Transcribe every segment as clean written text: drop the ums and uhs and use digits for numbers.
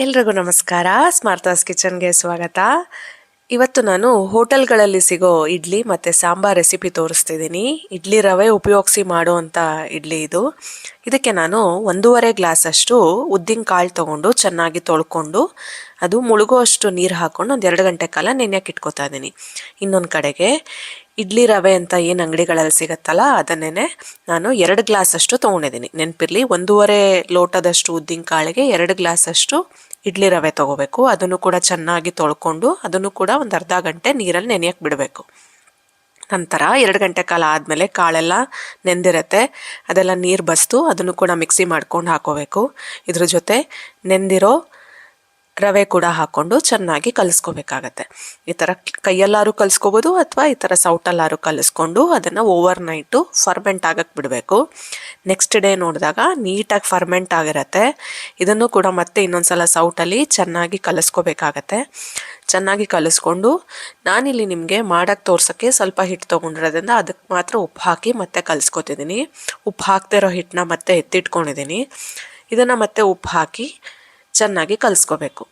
ಎಲ್ರಿಗೂ ನಮಸ್ಕಾರ. ಸ್ಮಾರ್ತಾಸ್ ಕಿಚನ್ಗೆ ಸ್ವಾಗತ. ಇವತ್ತು ನಾನು ಹೋಟೆಲ್ಗಳಲ್ಲಿ ಸಿಗೋ ಇಡ್ಲಿ ಮತ್ತು ಸಾಂಬಾರ್ ರೆಸಿಪಿ ತೋರಿಸ್ತಿದ್ದೀನಿ. ಇಡ್ಲಿ ರವೆ ಉಪಯೋಗಿಸಿ ಮಾಡುವಂಥ ಇಡ್ಲಿ ಇದು. ಇದಕ್ಕೆ ನಾನು 1.5 ಗ್ಲಾಸಷ್ಟು ಉದ್ದಿನ ಕಾಳು ತೊಗೊಂಡು ಚೆನ್ನಾಗಿ ತೊಳ್ಕೊಂಡು ಅದು ಮುಳುಗುವಷ್ಟು ನೀರು ಹಾಕ್ಕೊಂಡು ಒಂದು 2 ಗಂಟೆ ಕಾಲ ನೆನೆಯಕ್ಕೆ ಇಟ್ಕೊತಾ ಇದ್ದೀನಿ. ಇನ್ನೊಂದು ಕಡೆಗೆ ಇಡ್ಲಿ ರವೆ ಅಂತ ಏನು ಅಂಗಡಿಗಳಲ್ಲಿ ಸಿಗುತ್ತಲ್ಲ ಅದನ್ನೇ ನಾನು 2 ಗ್ಲಾಸಷ್ಟು ತೊಗೊಂಡಿದ್ದೀನಿ. ನೆನಪಿರಲಿ, 1.5 ಲೋಟದಷ್ಟು ಉದ್ದಿನ ಕಾಳಿಗೆ 2 ಗ್ಲಾಸಷ್ಟು ಇಡ್ಲಿ ರವೆ ತೊಗೋಬೇಕು. ಅದನ್ನು ಕೂಡ ಚೆನ್ನಾಗಿ ತೊಳ್ಕೊಂಡು ಅದನ್ನು ಕೂಡ ಒಂದು ಅರ್ಧ ಗಂಟೆ ನೀರಲ್ಲಿ ನೆನೆಯಕ್ಕೆ ಬಿಡಬೇಕು. ನಂತರ 2 ಗಂಟೆ ಕಾಲ ಆದಮೇಲೆ ಕಾಳೆಲ್ಲ ನೆಂದಿರತ್ತೆ, ಅದೆಲ್ಲ ನೀರು ಬಸ್ದು ಅದನ್ನು ಕೂಡ ಮಿಕ್ಸಿ ಮಾಡ್ಕೊಂಡು ಹಾಕೋಬೇಕು. ಇದ್ರ ಜೊತೆ ನೆಂದಿರೋ ರವೆ ಕೂಡ ಹಾಕ್ಕೊಂಡು ಚೆನ್ನಾಗಿ ಕಲಿಸ್ಕೋಬೇಕಾಗತ್ತೆ. ಈ ಥರ ಕೈಯಲ್ಲಾರು ಕಲಿಸ್ಕೋಬೋದು ಅಥವಾ ಈ ಥರ ಸೌಟಲ್ಲಾರು ಕಲಿಸ್ಕೊಂಡು ಅದನ್ನು ಓವರ್ ನೈಟು ಫರ್ಮೆಂಟ್ ಆಗಕ್ಕೆ ಬಿಡಬೇಕು. ನೆಕ್ಸ್ಟ್ ಡೇ ನೋಡಿದಾಗ ನೀಟಾಗಿ ಫರ್ಮೆಂಟ್ ಆಗಿರತ್ತೆ. ಇದನ್ನು ಕೂಡ ಮತ್ತೆ ಇನ್ನೊಂದ್ಸಲ ಸೌಟಲ್ಲಿ ಚೆನ್ನಾಗಿ ಕಲಿಸ್ಕೋಬೇಕಾಗತ್ತೆ. ಚೆನ್ನಾಗಿ ಕಲಿಸ್ಕೊಂಡು ನಾನಿಲ್ಲಿ ನಿಮಗೆ ಮಾಡೋಕ್ಕೆ ತೋರ್ಸೋಕ್ಕೆ ಸ್ವಲ್ಪ ಹಿಟ್ಟು ತೊಗೊಂಡಿರೋದ್ರಿಂದ ಅದಕ್ಕೆ ಮಾತ್ರ ಉಪ್ಪು ಹಾಕಿ ಮತ್ತೆ ಕಲಿಸ್ಕೊತಿದ್ದೀನಿ. ಉಪ್ಪು ಹಾಕದೇ ಇರೋ ಹಿಟ್ಟನ್ನ ಮತ್ತೆ ಎತ್ತಿಟ್ಕೊಂಡಿದ್ದೀನಿ. ಇದನ್ನು ಮತ್ತೆ ಉಪ್ಪು ಹಾಕಿ ಚೆನ್ನಾಗಿ ಕಲಿಸ್ಕೋಬೇಕು.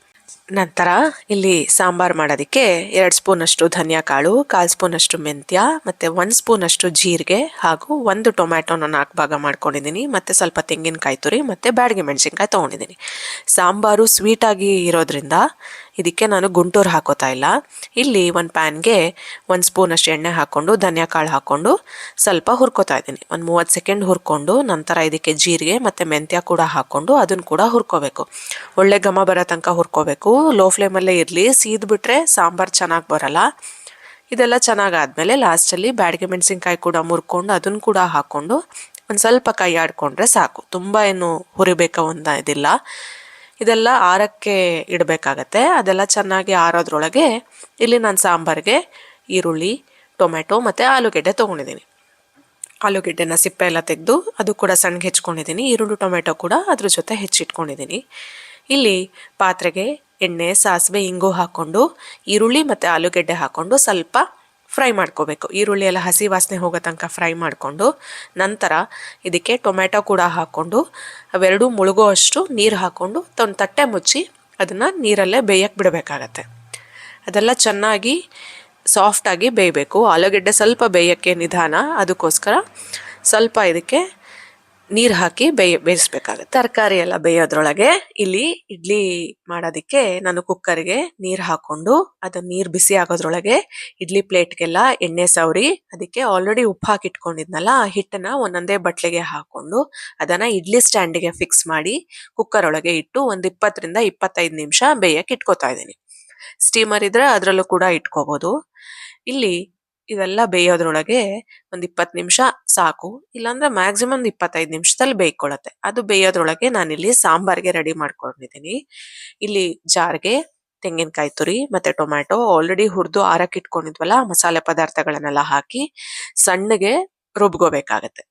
ನಂತರ ಇಲ್ಲಿ ಸಾಂಬಾರು ಮಾಡೋದಕ್ಕೆ 2 ಸ್ಪೂನಷ್ಟು ಧನಿಯಾ ಕಾಳು, 1/4 ಸ್ಪೂನಷ್ಟು ಮೆಂತ್ಯ ಮತ್ತು 1 ಸ್ಪೂನಷ್ಟು ಜೀರಿಗೆ ಹಾಗೂ 1 ಟೊಮ್ಯಾಟೊನ 4 ಭಾಗ ಮಾಡ್ಕೊಂಡಿದ್ದೀನಿ. ಮತ್ತು ಸ್ವಲ್ಪ ತೆಂಗಿನಕಾಯಿ ತುರಿ ಮತ್ತು ಬ್ಯಾಡಗಿ ಮೆಣಸಿನ್ಕಾಯಿ ತೊಗೊಂಡಿದ್ದೀನಿ. ಸಾಂಬಾರು ಸ್ವೀಟಾಗಿ ಇರೋದ್ರಿಂದ ಇದಕ್ಕೆ ನಾನು ಗುಂಟೂರು ಹಾಕೋತಾ ಇಲ್ಲ. ಇಲ್ಲಿ ಒಂದು ಪ್ಯಾನ್ಗೆ 1 ಸ್ಪೂನಷ್ಟು ಎಣ್ಣೆ ಹಾಕ್ಕೊಂಡು ಧನಿಯಾ ಕಾಳು ಹಾಕ್ಕೊಂಡು ಸ್ವಲ್ಪ ಹುರ್ಕೋತಾ ಇದ್ದೀನಿ. ಒಂದು 30 ಸೆಕೆಂಡ್ ಹುರ್ಕೊಂಡು ನಂತರ ಇದಕ್ಕೆ ಜೀರಿಗೆ ಮತ್ತು ಮೆಂತ್ಯ ಕೂಡ ಹಾಕ್ಕೊಂಡು ಅದನ್ನು ಕೂಡ ಹುರ್ಕೋಬೇಕು. ಒಳ್ಳೆ ಘಮ ಬರೋ ತನಕ ಹುರ್ಕೋಬೇಕು. ಲೋ ಫ್ಲೇಮಲ್ಲೇ ಇರಲಿ, ಸೀದ್ಬಿಟ್ರೆ ಸಾಂಬಾರು ಚೆನ್ನಾಗಿ ಬರಲ್ಲ. ಇದೆಲ್ಲ ಚೆನ್ನಾಗಾದ್ಮೇಲೆ ಲಾಸ್ಟಲ್ಲಿ ಬ್ಯಾಡಗಿ ಮೆಣಸಿನ್ಕಾಯಿ ಕೂಡ ಮುರ್ಕೊಂಡು ಅದನ್ನು ಕೂಡ ಹಾಕ್ಕೊಂಡು ಒಂದು ಸ್ವಲ್ಪ ಕೈ ಆಡ್ಕೊಂಡ್ರೆ ಸಾಕು. ತುಂಬ ಏನು ಹುರಿಬೇಕ ಇದಿಲ್ಲ. ಇದೆಲ್ಲ ಆರಕ್ಕೆ ಇಡಬೇಕಾಗತ್ತೆ. ಅದೆಲ್ಲ ಚೆನ್ನಾಗಿ ಆರೋದ್ರೊಳಗೆ ಇಲ್ಲಿ ನಾನು ಸಾಂಬಾರಿಗೆ ಈರುಳ್ಳಿ, ಟೊಮೆಟೊ ಮತ್ತು ಆಲೂಗೆಡ್ಡೆ ತೊಗೊಂಡಿದ್ದೀನಿ. ಆಲೂಗೆಡ್ಡೆನ ಸಿಪ್ಪೆ ಎಲ್ಲ ತೆಗೆದು ಅದು ಕೂಡ ಸಣ್ಣಗೆ ಹೆಚ್ಕೊಂಡಿದ್ದೀನಿ. ಈರುಳ್ಳಿ ಟೊಮೆಟೊ ಕೂಡ ಅದ್ರ ಜೊತೆ ಹೆಚ್ಚಿಟ್ಕೊಂಡಿದ್ದೀನಿ. ಇಲ್ಲಿ ಪಾತ್ರೆಗೆ ಎಣ್ಣೆ, ಸಾಸಿವೆ, ಇಂಗು ಹಾಕ್ಕೊಂಡು ಈರುಳ್ಳಿ ಮತ್ತು ಆಲೂಗೆಡ್ಡೆ ಹಾಕ್ಕೊಂಡು ಸ್ವಲ್ಪ ಫ್ರೈ ಮಾಡ್ಕೋಬೇಕು. ಈರುಳ್ಳಿ ಎಲ್ಲ ಹಸಿ ವಾಸನೆ ಹೋಗೋ ತನಕ ಫ್ರೈ ಮಾಡಿಕೊಂಡು ನಂತರ ಇದಕ್ಕೆ ಟೊಮೆಟೊ ಕೂಡ ಹಾಕ್ಕೊಂಡು ಅವೆರಡೂ ಮುಳುಗೋ ಅಷ್ಟು ನೀರು ಹಾಕ್ಕೊಂಡು ಒಂದು ತಟ್ಟೆ ಮುಚ್ಚಿ ಅದನ್ನು ನೀರಲ್ಲೇ ಬೇಯಕ್ಕೆ ಬಿಡಬೇಕಾಗತ್ತೆ. ಅದೆಲ್ಲ ಚೆನ್ನಾಗಿ ಸಾಫ್ಟಾಗಿ ಬೇಯಬೇಕು. ಆಲೂಗೆಡ್ಡೆ ಸ್ವಲ್ಪ ಬೇಯೋಕ್ಕೆ ನಿಧಾನ, ಅದಕ್ಕೋಸ್ಕರ ಸ್ವಲ್ಪ ಇದಕ್ಕೆ ನೀರು ಹಾಕಿ ಬೇಯಿಸ್ಬೇಕಾಗತ್ತೆ. ತರಕಾರಿ ಎಲ್ಲ ಬೇಯೋದ್ರೊಳಗೆ ಇಲ್ಲಿ ಇಡ್ಲಿ ಮಾಡೋದಕ್ಕೆ ನಾನು ಕುಕ್ಕರ್ಗೆ ನೀರು ಹಾಕ್ಕೊಂಡು ಅದನ್ನ ನೀರು ಬಿಸಿ ಆಗೋದ್ರೊಳಗೆ ಇಡ್ಲಿ ಪ್ಲೇಟ್ಗೆಲ್ಲ ಎಣ್ಣೆ ಸವರಿ ಅದಕ್ಕೆ ಆಲ್ರೆಡಿ ಉಪ್ಪು ಹಾಕಿಟ್ಕೊಂಡಿದ್ನಲ್ಲ ಆ ಹಿಟ್ಟನ್ನ ಒಂದೊಂದೇ ಬಟ್ಲಿಗೆ ಹಾಕ್ಕೊಂಡು ಅದನ್ನು ಇಡ್ಲಿ ಸ್ಟ್ಯಾಂಡಿಗೆ ಫಿಕ್ಸ್ ಮಾಡಿ ಕುಕ್ಕರ್ ಒಳಗೆ ಇಟ್ಟು ಒಂದು 20ರಿಂದ 25 ನಿಮಿಷ ಬೇಯಕ್ಕೆ ಇಟ್ಕೋತಾ ಇದ್ದೀನಿ. ಸ್ಟೀಮರ್ ಇದ್ರೆ ಅದರಲ್ಲೂ ಕೂಡ ಇಟ್ಕೋಬೋದು. ಇಲ್ಲಿ ಇದೆಲ್ಲ ಬೇಯೋದ್ರೊಳಗೆ ಒಂದು 20 ನಿಮಿಷ ಸಾಕು, ಇಲ್ಲಾಂದ್ರೆ ಮ್ಯಾಕ್ಸಿಮಮ್ 25 ನಿಮಿಷದಲ್ಲಿ ಬೇಯ್ಕೊಳ್ಳುತ್ತೆ. ಅದು ಬೇಯೋದ್ರೊಳಗೆ ನಾನಿಲ್ಲಿ ಸಾಂಬಾರಿಗೆ ರೆಡಿ ಮಾಡ್ಕೊಂಡಿದ್ದೀನಿ. ಇಲ್ಲಿ ಜಾರ್ಗೆ ತೆಂಗಿನಕಾಯಿ ತುರಿ ಮತ್ತು ಟೊಮ್ಯಾಟೊ ಆಲ್ರೆಡಿ ಹುರಿದು ಆರಕ್ಕೆ ಇಟ್ಕೊಂಡಿದ್ವಲ್ಲ ಮಸಾಲೆ ಪದಾರ್ಥಗಳನ್ನೆಲ್ಲ ಹಾಕಿ ಸಣ್ಣಗೆ ರುಬ್ಕೋಬೇಕಾಗತ್ತೆ.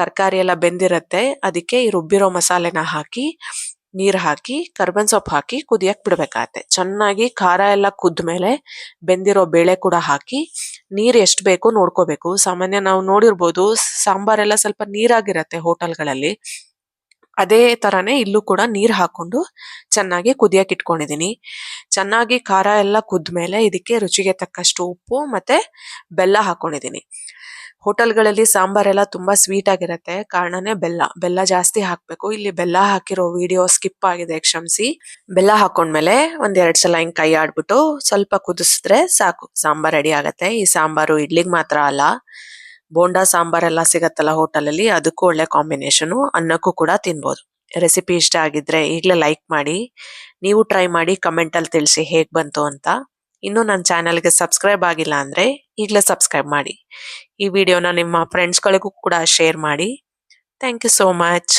ತರಕಾರಿ ಎಲ್ಲ ಬೆಂದಿರತ್ತೆ, ಅದಕ್ಕೆ ಈ ರುಬ್ಬಿರೋ ಮಸಾಲೆನ ಹಾಕಿ ನೀರು ಹಾಕಿ ಕರ್ಬೇವಿನ ಸೊಪ್ಪು ಹಾಕಿ ಕುದಿಯಕ್ಕೆ ಬಿಡಬೇಕಾಗತ್ತೆ. ಚೆನ್ನಾಗಿ ಖಾರ ಎಲ್ಲ ಕುದ್ಮೇಲೆ ಬೆಂದಿರೋ ಬೇಳೆ ಕೂಡ ಹಾಕಿ ನೀರು ಎಷ್ಟು ಬೇಕು ನೋಡ್ಕೋಬೇಕು. ಸಾಮಾನ್ಯ ನಾವು ನೋಡಿರ್ಬೋದು ಸಾಂಬಾರೆಲ್ಲ ಸ್ವಲ್ಪ ನೀರಾಗಿರತ್ತೆ ಹೋಟೆಲ್ಗಳಲ್ಲಿ, ಅದೇ ಥರನೇ ಇಲ್ಲೂ ಕೂಡ ನೀರು ಹಾಕ್ಕೊಂಡು ಚೆನ್ನಾಗಿ ಕುದಿಯಕ್ಕೆ ಇಟ್ಕೊಂಡಿದ್ದೀನಿ. ಚೆನ್ನಾಗಿ ಖಾರ ಎಲ್ಲ ಕುದ್ಮೇಲೆ ಇದಕ್ಕೆ ರುಚಿಗೆ ತಕ್ಕಷ್ಟು ಉಪ್ಪು ಮತ್ತು ಬೆಲ್ಲ ಹಾಕ್ಕೊಂಡಿದ್ದೀನಿ. ಹೋಟೆಲ್ಗಳಲ್ಲಿ ಸಾಂಬಾರೆಲ್ಲ ತುಂಬ ಸ್ವೀಟ್ ಆಗಿರುತ್ತೆ, ಕಾರಣನೇ ಬೆಲ್ಲ ಜಾಸ್ತಿ ಹಾಕಬೇಕು. ಇಲ್ಲಿ ಬೆಲ್ಲ ಹಾಕಿರೋ ವಿಡಿಯೋ ಸ್ಕಿಪ್ ಆಗಿದೆ, ಕ್ಷಮಿಸಿ. ಬೆಲ್ಲ ಹಾಕೊಂಡ್ಮೇಲೆ 1-2 ಸಲ ಹಿಂಗೆ ಕೈ ಆಡ್ಬಿಟ್ಟು ಸ್ವಲ್ಪ ಕುದಿಸಿದ್ರೆ ಸಾಕು, ಸಾಂಬಾರ್ ರೆಡಿ ಆಗತ್ತೆ. ಈ ಸಾಂಬಾರು ಇಡ್ಲಿಗೆ ಮಾತ್ರ ಅಲ್ಲ, ಬೋಂಡಾ ಸಾಂಬಾರೆಲ್ಲ ಸಿಗತ್ತಲ್ಲ ಹೋಟೆಲಲ್ಲಿ, ಅದಕ್ಕೂ ಒಳ್ಳೆ ಕಾಂಬಿನೇಷನು, ಅನ್ನಕ್ಕೂ ಕೂಡ ತಿನ್ಬೋದು. ರೆಸಿಪಿ ಇಷ್ಟ ಆಗಿದ್ರೆ ಈಗಲೇ ಲೈಕ್ ಮಾಡಿ, ನೀವು ಟ್ರೈ ಮಾಡಿ ಕಮೆಂಟಲ್ಲಿ ತಿಳಿಸಿ ಹೇಗೆ ಬಂತು ಅಂತ. ಇನ್ನೂ ನನ್ನ ಚಾನಲ್ಗೆ ಸಬ್ಸ್ಕ್ರೈಬ್ ಆಗಿಲ್ಲ ಅಂದರೆ ಈಗಲೇ ಸಬ್ಸ್ಕ್ರೈಬ್ ಮಾಡಿ. ಈ ವಿಡಿಯೋನ ನಿಮ್ಮ ಫ್ರೆಂಡ್ಸ್ಗಳಿಗೂ ಕೂಡ ಶೇರ್ ಮಾಡಿ. Thank you so much.